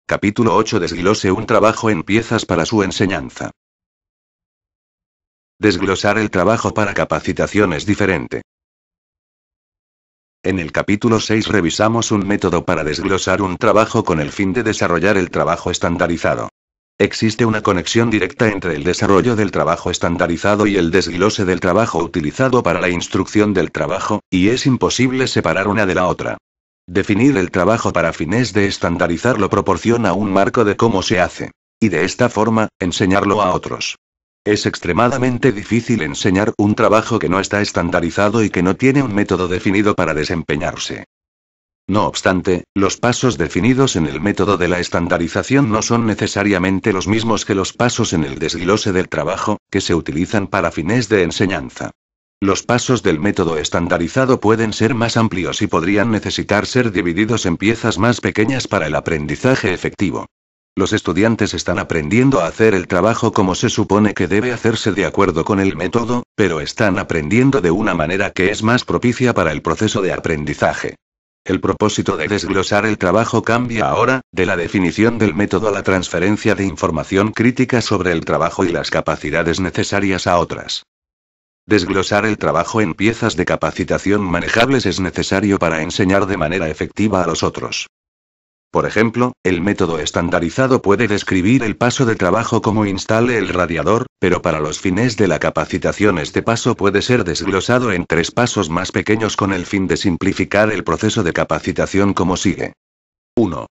Capítulo 8. Desglose un trabajo en piezas para su enseñanza. Desglosar el trabajo para capacitación es diferente. En el capítulo 6 revisamos un método para desglosar un trabajo con el fin de desarrollar el trabajo estandarizado. Existe una conexión directa entre el desarrollo del trabajo estandarizado y el desglose del trabajo utilizado para la instrucción del trabajo, y es imposible separar una de la otra. Definir el trabajo para fines de estandarizarlo proporciona un marco de cómo se hace. Y de esta forma, enseñarlo a otros. Es extremadamente difícil enseñar un trabajo que no está estandarizado y que no tiene un método definido para desempeñarse. No obstante, los pasos definidos en el método de la estandarización no son necesariamente los mismos que los pasos en el desglose del trabajo, que se utilizan para fines de enseñanza. Los pasos del método estandarizado pueden ser más amplios y podrían necesitar ser divididos en piezas más pequeñas para el aprendizaje efectivo. Los estudiantes están aprendiendo a hacer el trabajo como se supone que debe hacerse de acuerdo con el método, pero están aprendiendo de una manera que es más propicia para el proceso de aprendizaje. El propósito de desglosar el trabajo cambia ahora, de la definición del método a la transferencia de información crítica sobre el trabajo y las capacidades necesarias a otras. Desglosar el trabajo en piezas de capacitación manejables es necesario para enseñar de manera efectiva a los otros. Por ejemplo, el método estandarizado puede describir el paso de trabajo como instale el radiador, pero para los fines de la capacitación este paso puede ser desglosado en 3 pasos más pequeños con el fin de simplificar el proceso de capacitación como sigue. 1.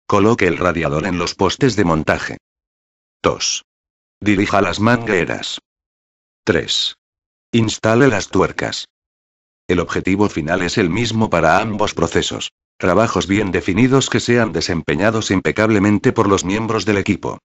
Coloque el radiador en los postes de montaje. 2. Dirija las mangueras. 3. Instale las tuercas. El objetivo final es el mismo para ambos procesos. Trabajos bien definidos que sean desempeñados impecablemente por los miembros del equipo.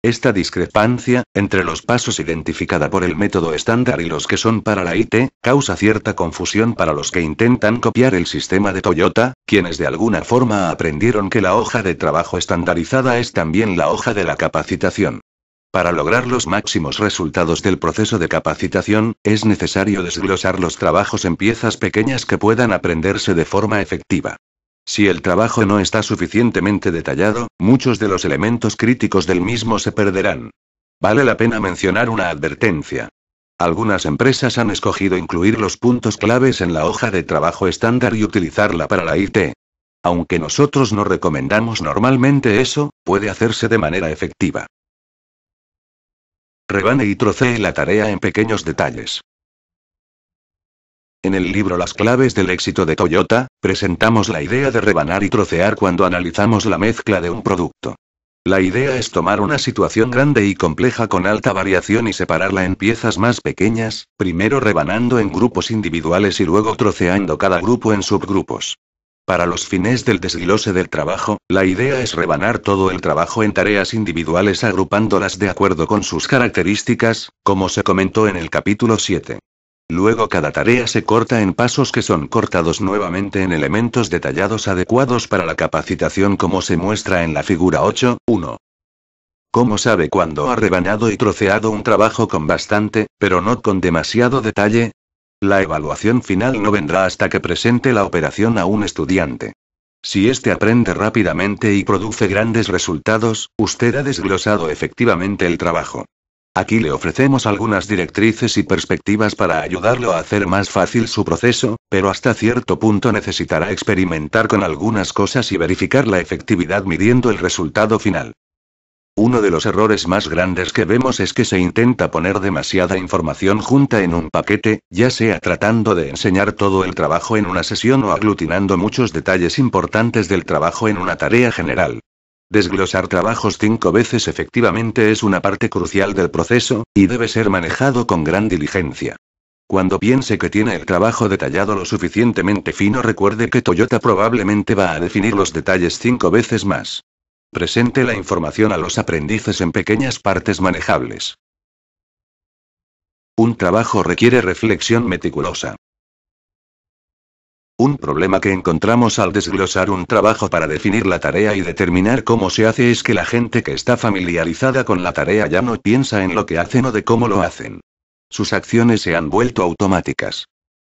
Esta discrepancia, entre los pasos identificada por el método estándar y los que son para la IT, causa cierta confusión para los que intentan copiar el sistema de Toyota, quienes de alguna forma aprendieron que la hoja de trabajo estandarizada es también la hoja de la capacitación. Para lograr los máximos resultados del proceso de capacitación, es necesario desglosar los trabajos en piezas pequeñas que puedan aprenderse de forma efectiva. Si el trabajo no está suficientemente detallado, muchos de los elementos críticos del mismo se perderán. Vale la pena mencionar una advertencia. Algunas empresas han escogido incluir los puntos claves en la hoja de trabajo estándar y utilizarla para la IT. Aunque nosotros no recomendamos normalmente eso, puede hacerse de manera efectiva. Rebane y trocee la tarea en pequeños detalles. En el libro Las claves del éxito de Toyota, presentamos la idea de rebanar y trocear cuando analizamos la mezcla de un producto. La idea es tomar una situación grande y compleja con alta variación y separarla en piezas más pequeñas, primero rebanando en grupos individuales y luego troceando cada grupo en subgrupos. Para los fines del desglose del trabajo, la idea es rebanar todo el trabajo en tareas individuales agrupándolas de acuerdo con sus características, como se comentó en el capítulo 7. Luego cada tarea se corta en pasos que son cortados nuevamente en elementos detallados adecuados para la capacitación como se muestra en la figura 8.1. ¿Cómo sabe cuándo ha rebanado y troceado un trabajo con bastante, pero no con demasiado detalle? La evaluación final no vendrá hasta que presente la operación a un estudiante. Si éste aprende rápidamente y produce grandes resultados, usted ha desglosado efectivamente el trabajo. Aquí le ofrecemos algunas directrices y perspectivas para ayudarlo a hacer más fácil su proceso, pero hasta cierto punto necesitará experimentar con algunas cosas y verificar la efectividad midiendo el resultado final. Uno de los errores más grandes que vemos es que se intenta poner demasiada información junta en un paquete, ya sea tratando de enseñar todo el trabajo en una sesión o aglutinando muchos detalles importantes del trabajo en una tarea general. Desglosar trabajos 5 veces efectivamente es una parte crucial del proceso, y debe ser manejado con gran diligencia. Cuando piense que tiene el trabajo detallado lo suficientemente fino, recuerde que Toyota probablemente va a definir los detalles 5 veces más. Presente la información a los aprendices en pequeñas partes manejables. Un trabajo requiere reflexión meticulosa. Un problema que encontramos al desglosar un trabajo para definir la tarea y determinar cómo se hace es que la gente que está familiarizada con la tarea ya no piensa en lo que hacen o de cómo lo hacen. Sus acciones se han vuelto automáticas.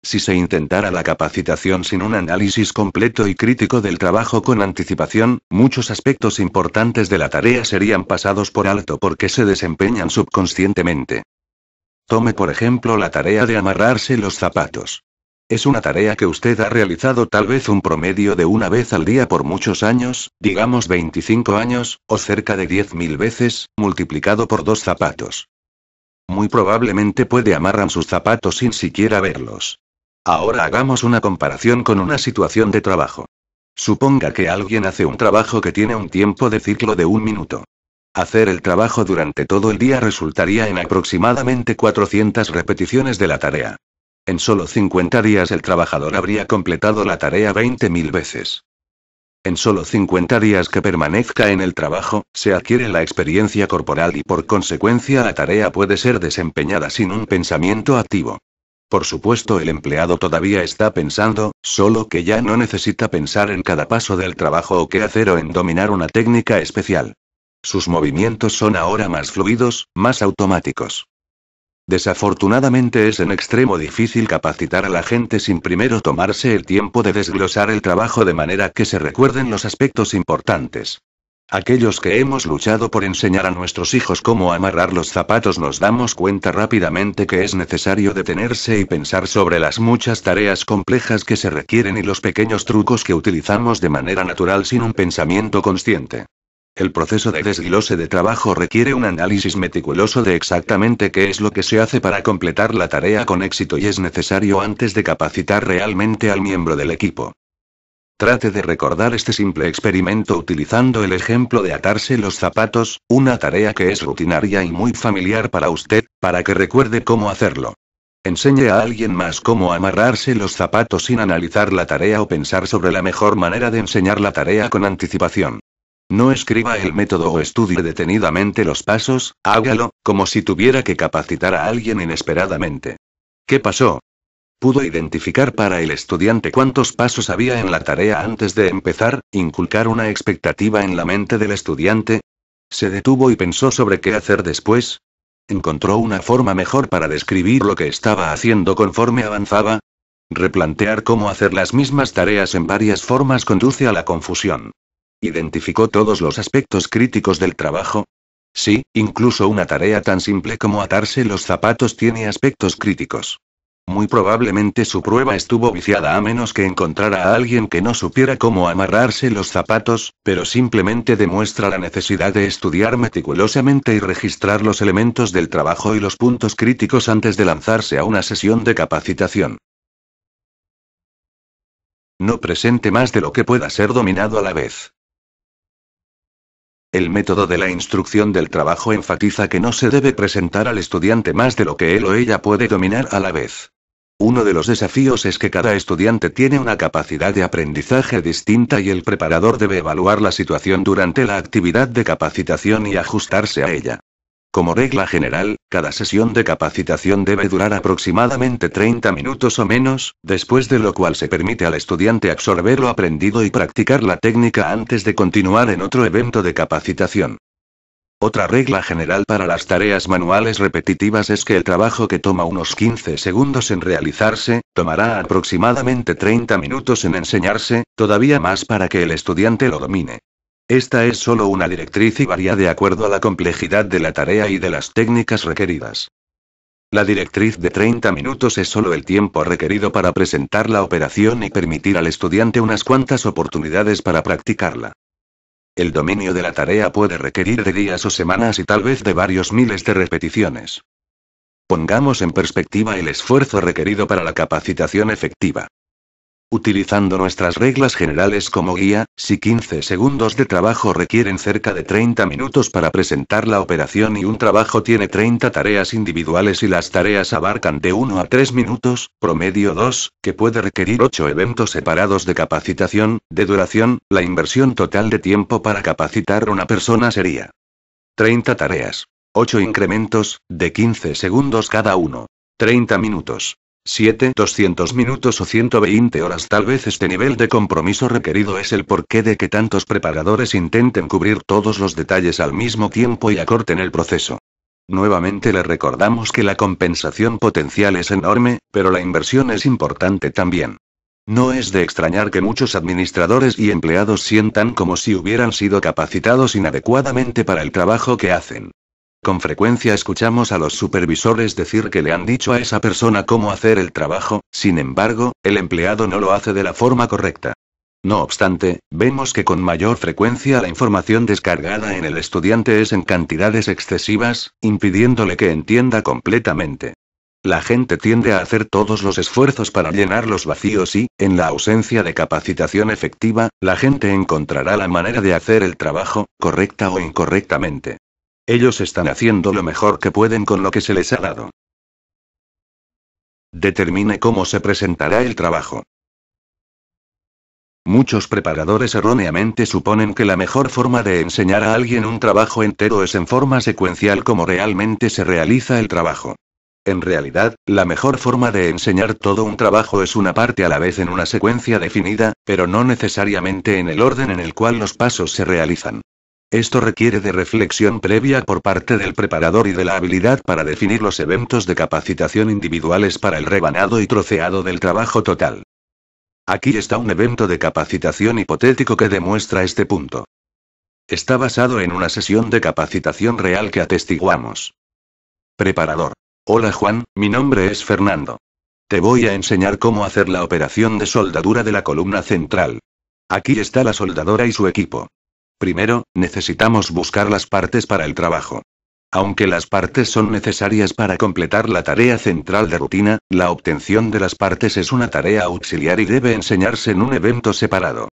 Si se intentara la capacitación sin un análisis completo y crítico del trabajo con anticipación, muchos aspectos importantes de la tarea serían pasados por alto porque se desempeñan subconscientemente. Tome por ejemplo la tarea de amarrarse los zapatos. Es una tarea que usted ha realizado tal vez un promedio de una vez al día por muchos años, digamos 25 años, o cerca de 10.000 veces, multiplicado por 2 zapatos. Muy probablemente puede amarrar sus zapatos sin siquiera verlos. Ahora hagamos una comparación con una situación de trabajo. Suponga que alguien hace un trabajo que tiene un tiempo de ciclo de 1 minuto. Hacer el trabajo durante todo el día resultaría en aproximadamente 400 repeticiones de la tarea. En solo 50 días el trabajador habría completado la tarea 20.000 veces. En solo 50 días que permanezca en el trabajo, se adquiere la experiencia corporal y por consecuencia la tarea puede ser desempeñada sin un pensamiento activo. Por supuesto, el empleado todavía está pensando, solo que ya no necesita pensar en cada paso del trabajo o qué hacer o en dominar una técnica especial. Sus movimientos son ahora más fluidos, más automáticos. Desafortunadamente es en extremo difícil capacitar a la gente sin primero tomarse el tiempo de desglosar el trabajo de manera que se recuerden los aspectos importantes. Aquellos que hemos luchado por enseñar a nuestros hijos cómo amarrar los zapatos nos damos cuenta rápidamente que es necesario detenerse y pensar sobre las muchas tareas complejas que se requieren y los pequeños trucos que utilizamos de manera natural sin un pensamiento consciente. El proceso de desglose de trabajo requiere un análisis meticuloso de exactamente qué es lo que se hace para completar la tarea con éxito y es necesario antes de capacitar realmente al miembro del equipo. Trate de recordar este simple experimento utilizando el ejemplo de atarse los zapatos, una tarea que es rutinaria y muy familiar para usted, para que recuerde cómo hacerlo. Enseñe a alguien más cómo amarrarse los zapatos sin analizar la tarea o pensar sobre la mejor manera de enseñar la tarea con anticipación. No escriba el método o estudie detenidamente los pasos, hágalo, como si tuviera que capacitar a alguien inesperadamente. ¿Qué pasó? ¿Pudo identificar para el estudiante cuántos pasos había en la tarea antes de empezar, inculcar una expectativa en la mente del estudiante? ¿Se detuvo y pensó sobre qué hacer después? ¿Encontró una forma mejor para describir lo que estaba haciendo conforme avanzaba? Replantear cómo hacer las mismas tareas en varias formas conduce a la confusión. ¿Identificó todos los aspectos críticos del trabajo? Sí, incluso una tarea tan simple como atarse los zapatos tiene aspectos críticos. Muy probablemente su prueba estuvo viciada a menos que encontrara a alguien que no supiera cómo amarrarse los zapatos, pero simplemente demuestra la necesidad de estudiar meticulosamente y registrar los elementos del trabajo y los puntos críticos antes de lanzarse a una sesión de capacitación. No presente más de lo que pueda ser dominado a la vez. El método de la instrucción del trabajo enfatiza que no se debe presentar al estudiante más de lo que él o ella puede dominar a la vez. Uno de los desafíos es que cada estudiante tiene una capacidad de aprendizaje distinta y el preparador debe evaluar la situación durante la actividad de capacitación y ajustarse a ella. Como regla general, cada sesión de capacitación debe durar aproximadamente 30 minutos o menos, después de lo cual se permite al estudiante absorber lo aprendido y practicar la técnica antes de continuar en otro evento de capacitación. Otra regla general para las tareas manuales repetitivas es que el trabajo que toma unos 15 segundos en realizarse, tomará aproximadamente 30 minutos en enseñarse, todavía más para que el estudiante lo domine. Esta es solo una directriz y varía de acuerdo a la complejidad de la tarea y de las técnicas requeridas. La directriz de 30 minutos es solo el tiempo requerido para presentar la operación y permitir al estudiante unas cuantas oportunidades para practicarla. El dominio de la tarea puede requerir de días o semanas y tal vez de varios miles de repeticiones. Pongamos en perspectiva el esfuerzo requerido para la capacitación efectiva. Utilizando nuestras reglas generales como guía, si 15 segundos de trabajo requieren cerca de 30 minutos para presentar la operación y un trabajo tiene 30 tareas individuales y las tareas abarcan de 1 a 3 minutos, promedio 2, que puede requerir 8 eventos separados de capacitación, de duración, la inversión total de tiempo para capacitar a una persona sería 30 tareas, 8 incrementos, de 15 segundos cada uno, 30 minutos. 200 minutos o 120 horas. Tal vez este nivel de compromiso requerido es el porqué de que tantos preparadores intenten cubrir todos los detalles al mismo tiempo y acorten el proceso. Nuevamente le recordamos que la compensación potencial es enorme, pero la inversión es importante también. No es de extrañar que muchos administradores y empleados sientan como si hubieran sido capacitados inadecuadamente para el trabajo que hacen. Con frecuencia escuchamos a los supervisores decir que le han dicho a esa persona cómo hacer el trabajo, sin embargo, el empleado no lo hace de la forma correcta. No obstante, vemos que con mayor frecuencia la información descargada en el estudiante es en cantidades excesivas, impidiéndole que entienda completamente. La gente tiende a hacer todos los esfuerzos para llenar los vacíos y, en la ausencia de capacitación efectiva, la gente encontrará la manera de hacer el trabajo, correcta o incorrectamente. Ellos están haciendo lo mejor que pueden con lo que se les ha dado. Determine cómo se presentará el trabajo. Muchos preparadores erróneamente suponen que la mejor forma de enseñar a alguien un trabajo entero es en forma secuencial como realmente se realiza el trabajo. En realidad, la mejor forma de enseñar todo un trabajo es una parte a la vez en una secuencia definida, pero no necesariamente en el orden en el cual los pasos se realizan. Esto requiere de reflexión previa por parte del preparador y de la habilidad para definir los eventos de capacitación individuales para el rebanado y troceado del trabajo total. Aquí está un evento de capacitación hipotético que demuestra este punto. Está basado en una sesión de capacitación real que atestiguamos. Preparador. Hola Juan, mi nombre es Fernando. Te voy a enseñar cómo hacer la operación de soldadura de la columna central. Aquí está la soldadora y su equipo. Primero, necesitamos buscar las partes para el trabajo. Aunque las partes son necesarias para completar la tarea central de rutina, la obtención de las partes es una tarea auxiliar y debe enseñarse en un evento separado.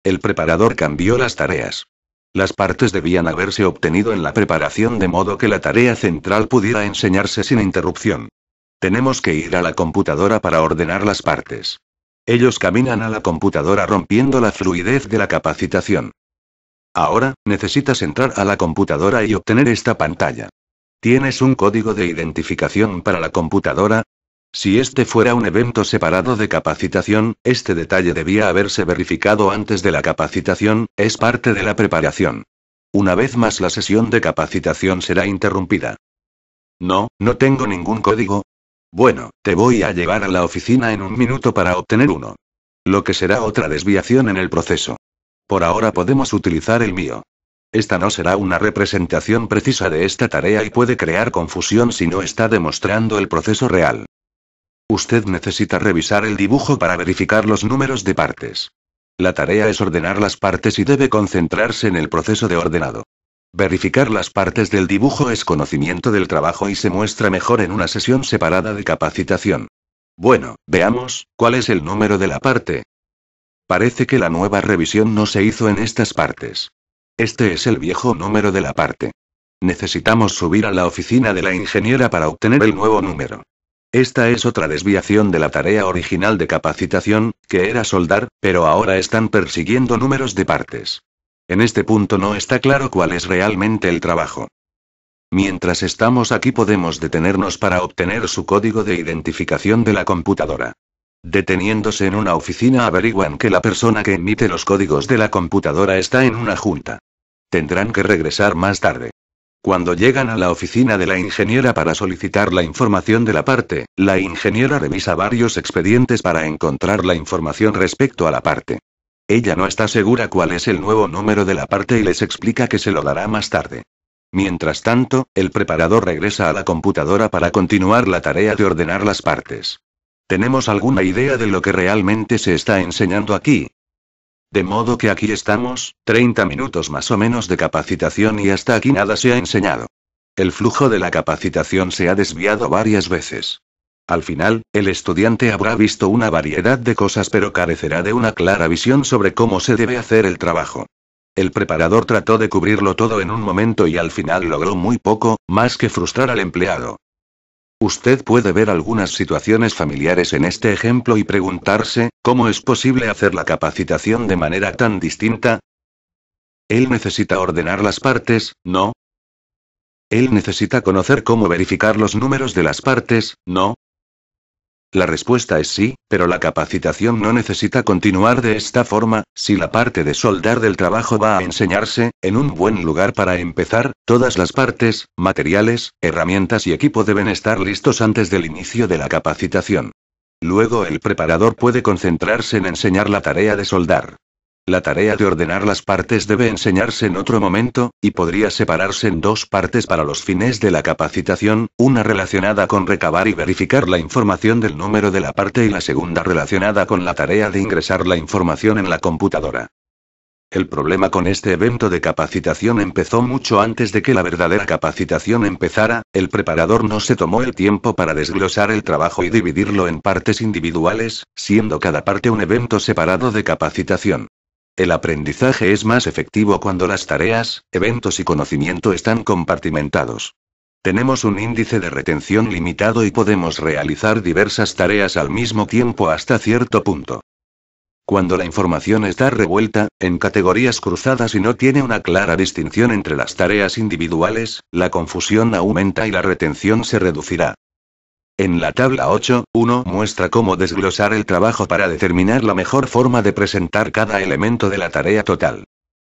El preparador cambió las tareas. Las partes debían haberse obtenido en la preparación de modo que la tarea central pudiera enseñarse sin interrupción. Tenemos que ir a la computadora para ordenar las partes. Ellos caminan a la computadora rompiendo la fluidez de la capacitación. Ahora, necesitas entrar a la computadora y obtener esta pantalla. ¿Tienes un código de identificación para la computadora? Si este fuera un evento separado de capacitación, este detalle debía haberse verificado antes de la capacitación, es parte de la preparación. Una vez más la sesión de capacitación será interrumpida. No, no tengo ningún código. Bueno, te voy a llevar a la oficina en un minuto para obtener uno. Lo que será otra desviación en el proceso. Por ahora podemos utilizar el mío. Esta no será una representación precisa de esta tarea y puede crear confusión si no está demostrando el proceso real. Usted necesita revisar el dibujo para verificar los números de partes. La tarea es ordenar las partes y debe concentrarse en el proceso de ordenado. Verificar las partes del dibujo es conocimiento del trabajo y se muestra mejor en una sesión separada de capacitación. Bueno, veamos, ¿cuál es el número de la parte? Parece que la nueva revisión no se hizo en estas partes. Este es el viejo número de la parte. Necesitamos subir a la oficina de la ingeniera para obtener el nuevo número. Esta es otra desviación de la tarea original de capacitación, que era soldar, pero ahora están persiguiendo números de partes. En este punto no está claro cuál es realmente el trabajo. Mientras estamos aquí podemos detenernos para obtener su código de identificación de la computadora. Deteniéndose en una oficina averiguan que la persona que emite los códigos de la computadora está en una junta. Tendrán que regresar más tarde. Cuando llegan a la oficina de la ingeniera para solicitar la información de la parte, la ingeniera revisa varios expedientes para encontrar la información respecto a la parte. Ella no está segura cuál es el nuevo número de la parte y les explica que se lo dará más tarde. Mientras tanto, el preparador regresa a la computadora para continuar la tarea de ordenar las partes. ¿Tenemos alguna idea de lo que realmente se está enseñando aquí? De modo que aquí estamos, 30 minutos más o menos de capacitación y hasta aquí nada se ha enseñado. El flujo de la capacitación se ha desviado varias veces. Al final, el estudiante habrá visto una variedad de cosas pero carecerá de una clara visión sobre cómo se debe hacer el trabajo. El preparador trató de cubrirlo todo en un momento y al final logró muy poco, más que frustrar al empleado. Usted puede ver algunas situaciones familiares en este ejemplo y preguntarse, ¿cómo es posible hacer la capacitación de manera tan distinta? Él necesita ordenar las partes, ¿no? Él necesita conocer cómo verificar los números de las partes, ¿no? La respuesta es sí, pero la capacitación no necesita continuar de esta forma. Si la parte de soldar del trabajo va a enseñarse, en un buen lugar para empezar, todas las partes, materiales, herramientas y equipo deben estar listos antes del inicio de la capacitación. Luego el preparador puede concentrarse en enseñar la tarea de soldar. La tarea de ordenar las partes debe enseñarse en otro momento, y podría separarse en dos partes para los fines de la capacitación, una relacionada con recabar y verificar la información del número de la parte y la segunda relacionada con la tarea de ingresar la información en la computadora. El problema con este evento de capacitación empezó mucho antes de que la verdadera capacitación empezara. El preparador no se tomó el tiempo para desglosar el trabajo y dividirlo en partes individuales, siendo cada parte un evento separado de capacitación. El aprendizaje es más efectivo cuando las tareas, eventos y conocimiento están compartimentados. Tenemos un índice de retención limitado y podemos realizar diversas tareas al mismo tiempo hasta cierto punto. Cuando la información está revuelta, en categorías cruzadas y no tiene una clara distinción entre las tareas individuales, la confusión aumenta y la retención se reducirá. En la tabla 8.1 muestra cómo desglosar el trabajo para determinar la mejor forma de presentar cada elemento de la tarea total.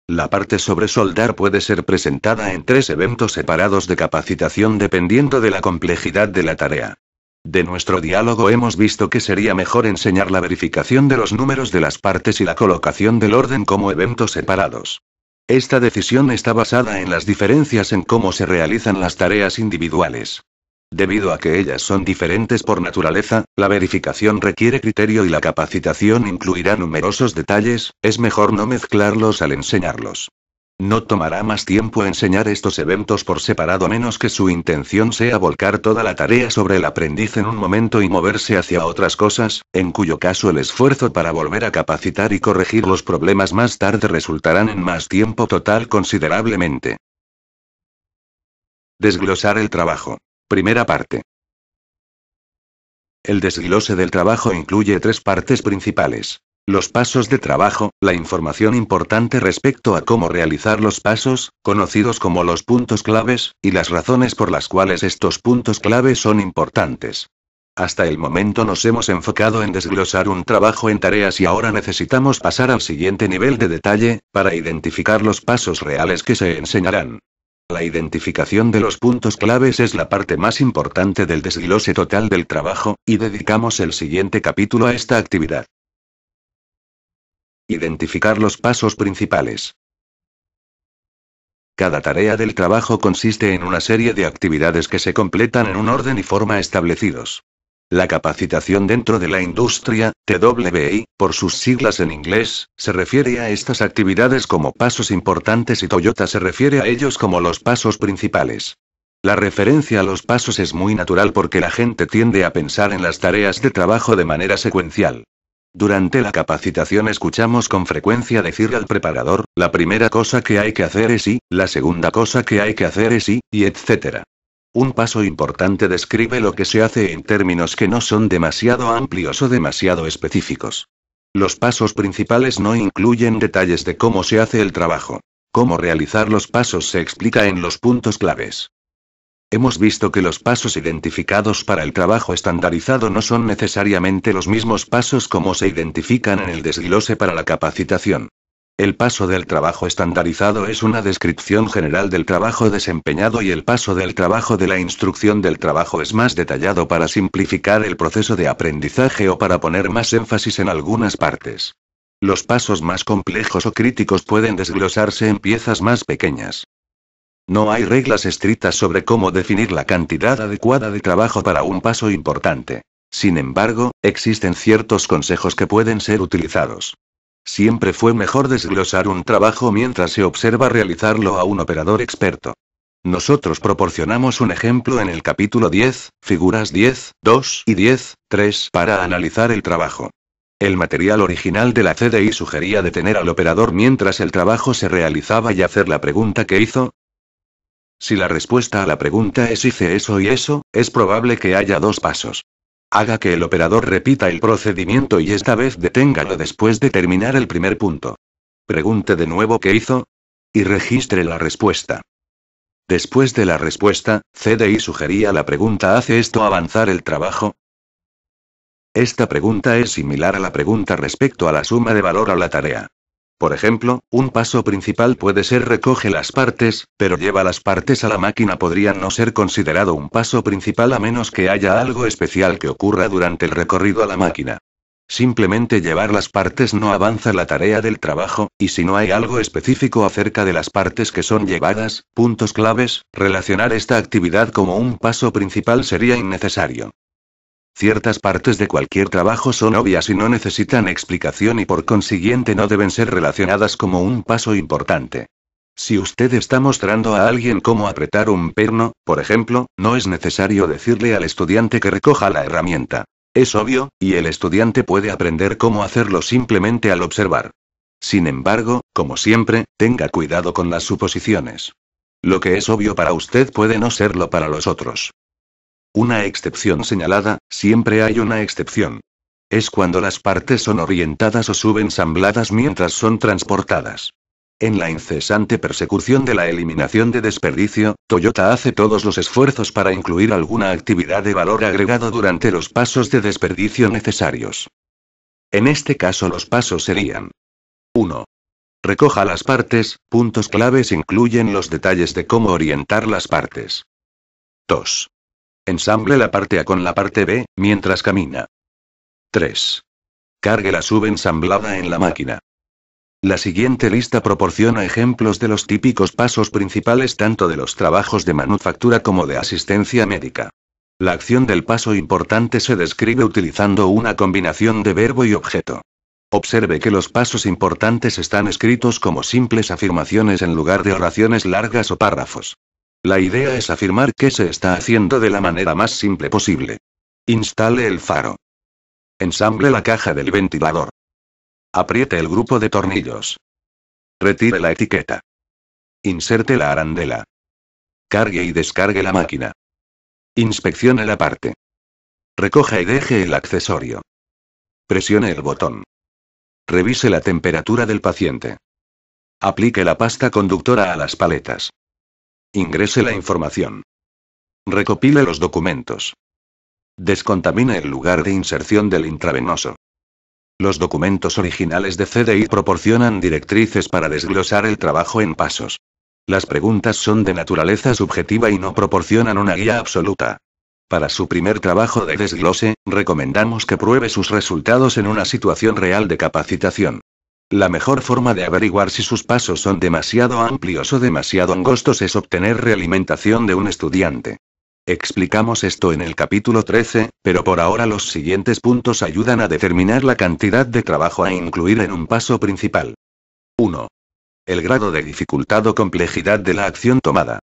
La parte sobre soldar puede ser presentada en 3 eventos separados de capacitación dependiendo de la complejidad de la tarea. De nuestro diálogo hemos visto que sería mejor enseñar la verificación de los números de las partes y la colocación del orden como eventos separados. Esta decisión está basada en las diferencias en cómo se realizan las tareas individuales. Debido a que ellas son diferentes por naturaleza, la verificación requiere criterio y la capacitación incluirá numerosos detalles, es mejor no mezclarlos al enseñarlos. No tomará más tiempo enseñar estos eventos por separado a menos que su intención sea volcar toda la tarea sobre el aprendiz en un momento y moverse hacia otras cosas, en cuyo caso el esfuerzo para volver a capacitar y corregir los problemas más tarde resultarán en más tiempo total considerablemente. Desglosar el trabajo. Primera parte. El desglose del trabajo incluye 3 partes principales. Los pasos de trabajo, la información importante respecto a cómo realizar los pasos, conocidos como los puntos claves, y las razones por las cuales estos puntos claves son importantes. Hasta el momento nos hemos enfocado en desglosar un trabajo en tareas y ahora necesitamos pasar al siguiente nivel de detalle, para identificar los pasos reales que se enseñarán. La identificación de los puntos claves es la parte más importante del desglose total del trabajo, y dedicamos el siguiente capítulo a esta actividad. Identificar los pasos principales. Cada tarea del trabajo consiste en una serie de actividades que se completan en un orden y forma establecidos. La capacitación dentro de la industria, TWI, por sus siglas en inglés, se refiere a estas actividades como pasos importantes y Toyota se refiere a ellos como los pasos principales. La referencia a los pasos es muy natural porque la gente tiende a pensar en las tareas de trabajo de manera secuencial. Durante la capacitación escuchamos con frecuencia decir al preparador, la primera cosa que hay que hacer es y, la segunda cosa que hay que hacer es y etc. Un paso importante describe lo que se hace en términos que no son demasiado amplios o demasiado específicos. Los pasos principales no incluyen detalles de cómo se hace el trabajo. Cómo realizar los pasos se explica en los puntos claves. Hemos visto que los pasos identificados para el trabajo estandarizado no son necesariamente los mismos pasos como se identifican en el desglose para la capacitación. El paso del trabajo estandarizado es una descripción general del trabajo desempeñado y el paso del trabajo de la instrucción del trabajo es más detallado para simplificar el proceso de aprendizaje o para poner más énfasis en algunas partes. Los pasos más complejos o críticos pueden desglosarse en piezas más pequeñas. No hay reglas estrictas sobre cómo definir la cantidad adecuada de trabajo para un paso importante. Sin embargo, existen ciertos consejos que pueden ser utilizados. Siempre fue mejor desglosar un trabajo mientras se observa realizarlo a un operador experto. Nosotros proporcionamos un ejemplo en el capítulo 10, figuras 10.2 y 10.3 para analizar el trabajo. El material original de la CDI sugería detener al operador mientras el trabajo se realizaba y hacer la pregunta que hizo. Si la respuesta a la pregunta es hice eso y eso, es probable que haya 2 pasos. Haga que el operador repita el procedimiento y esta vez deténgalo después de terminar el primer punto. Pregunte de nuevo qué hizo. Y registre la respuesta. Después de la respuesta, CDI sugería la pregunta ¿hace esto avanzar el trabajo? Esta pregunta es similar a la pregunta respecto a la suma de valor a la tarea. Por ejemplo, un paso principal puede ser recoge las partes, pero lleva las partes a la máquina podría no ser considerado un paso principal a menos que haya algo especial que ocurra durante el recorrido a la máquina. Simplemente llevar las partes no avanza la tarea del trabajo, y si no hay algo específico acerca de las partes que son llevadas, puntos claves, relacionar esta actividad como un paso principal sería innecesario. Ciertas partes de cualquier trabajo son obvias y no necesitan explicación y por consiguiente no deben ser relacionadas como un paso importante. Si usted está mostrando a alguien cómo apretar un perno, por ejemplo, no es necesario decirle al estudiante que recoja la herramienta. Es obvio, y el estudiante puede aprender cómo hacerlo simplemente al observar. Sin embargo, como siempre, tenga cuidado con las suposiciones. Lo que es obvio para usted puede no serlo para los otros. Una excepción señalada, siempre hay una excepción. Es cuando las partes son orientadas o subensambladas mientras son transportadas. En la incesante persecución de la eliminación de desperdicio, Toyota hace todos los esfuerzos para incluir alguna actividad de valor agregado durante los pasos de desperdicio necesarios. En este caso los pasos serían: 1. Recoja las partes, puntos claves incluyen los detalles de cómo orientar las partes. 2. Ensamble la parte A con la parte B, mientras camina. 3. Cargue la subensamblada en la máquina. La siguiente lista proporciona ejemplos de los típicos pasos principales tanto de los trabajos de manufactura como de asistencia médica. La acción del paso importante se describe utilizando una combinación de verbo y objeto. Observe que los pasos importantes están escritos como simples afirmaciones en lugar de oraciones largas o párrafos. La idea es afirmar qué se está haciendo de la manera más simple posible. Instale el faro. Ensamble la caja del ventilador. Apriete el grupo de tornillos. Retire la etiqueta. Inserte la arandela. Cargue y descargue la máquina. Inspeccione la parte. Recoja y deje el accesorio. Presione el botón. Revise la temperatura del paciente. Aplique la pasta conductora a las paletas. Ingrese la información. Recopile los documentos. Descontamine el lugar de inserción del intravenoso. Los documentos originales de CDI proporcionan directrices para desglosar el trabajo en pasos. Las preguntas son de naturaleza subjetiva y no proporcionan una guía absoluta. Para su primer trabajo de desglose, recomendamos que pruebe sus resultados en una situación real de capacitación. La mejor forma de averiguar si sus pasos son demasiado amplios o demasiado angostos es obtener realimentación de un estudiante. Explicamos esto en el capítulo 13, pero por ahora los siguientes puntos ayudan a determinar la cantidad de trabajo a incluir en un paso principal. 1. El grado de dificultad o complejidad de la acción tomada.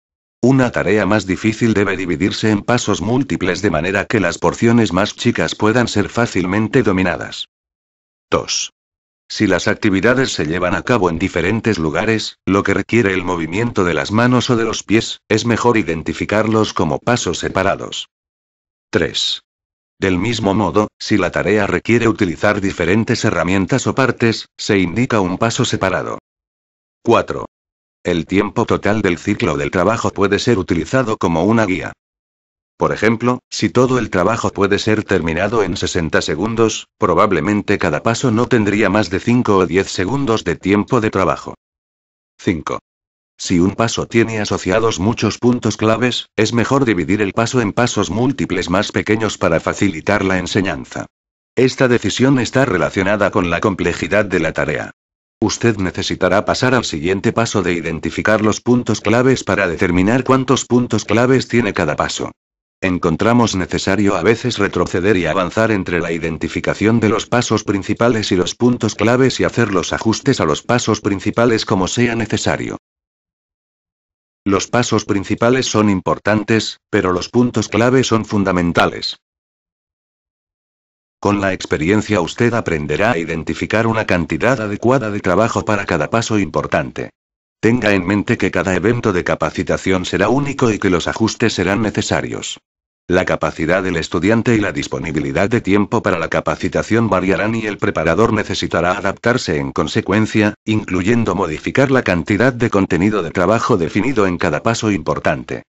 Una tarea más difícil debe dividirse en pasos múltiples de manera que las porciones más chicas puedan ser fácilmente dominadas. 2. Si las actividades se llevan a cabo en diferentes lugares, lo que requiere el movimiento de las manos o de los pies, es mejor identificarlos como pasos separados. 3. Del mismo modo, si la tarea requiere utilizar diferentes herramientas o partes, se indica un paso separado. 4. El tiempo total del ciclo del trabajo puede ser utilizado como una guía. Por ejemplo, si todo el trabajo puede ser terminado en 60 segundos, probablemente cada paso no tendría más de 5 o 10 segundos de tiempo de trabajo. 5. Si un paso tiene asociados muchos puntos claves, es mejor dividir el paso en pasos múltiples más pequeños para facilitar la enseñanza. Esta decisión está relacionada con la complejidad de la tarea. Usted necesitará pasar al siguiente paso de identificar los puntos claves para determinar cuántos puntos claves tiene cada paso. Encontramos necesario a veces retroceder y avanzar entre la identificación de los pasos principales y los puntos claves y hacer los ajustes a los pasos principales como sea necesario. Los pasos principales son importantes, pero los puntos clave son fundamentales. Con la experiencia usted aprenderá a identificar una cantidad adecuada de trabajo para cada paso importante. Tenga en mente que cada evento de capacitación será único y que los ajustes serán necesarios. La capacidad del estudiante y la disponibilidad de tiempo para la capacitación variarán y el preparador necesitará adaptarse en consecuencia, incluyendo modificar la cantidad de contenido de trabajo definido en cada paso importante.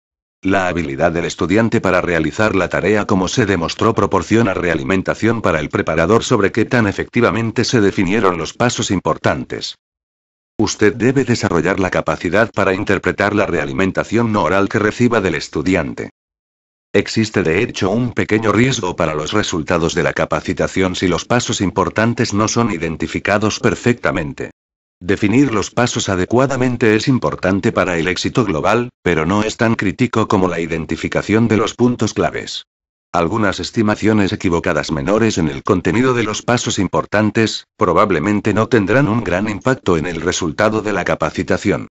La habilidad del estudiante para realizar la tarea como se demostró proporciona realimentación para el preparador sobre qué tan efectivamente se definieron los pasos importantes. Usted debe desarrollar la capacidad para interpretar la realimentación no oral que reciba del estudiante. Existe de hecho un pequeño riesgo para los resultados de la capacitación si los pasos importantes no son identificados perfectamente. Definir los pasos adecuadamente es importante para el éxito global, pero no es tan crítico como la identificación de los puntos claves. Algunas estimaciones equivocadas menores en el contenido de los pasos importantes, probablemente no tendrán un gran impacto en el resultado de la capacitación.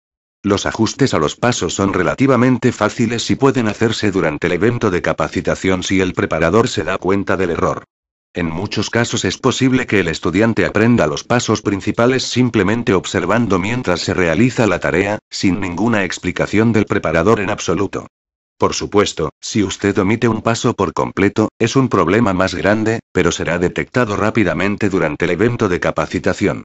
Los ajustes a los pasos son relativamente fáciles y pueden hacerse durante el evento de capacitación si el preparador se da cuenta del error. En muchos casos es posible que el estudiante aprenda los pasos principales simplemente observando mientras se realiza la tarea, sin ninguna explicación del preparador en absoluto. Por supuesto, si usted omite un paso por completo, es un problema más grande, pero será detectado rápidamente durante el evento de capacitación.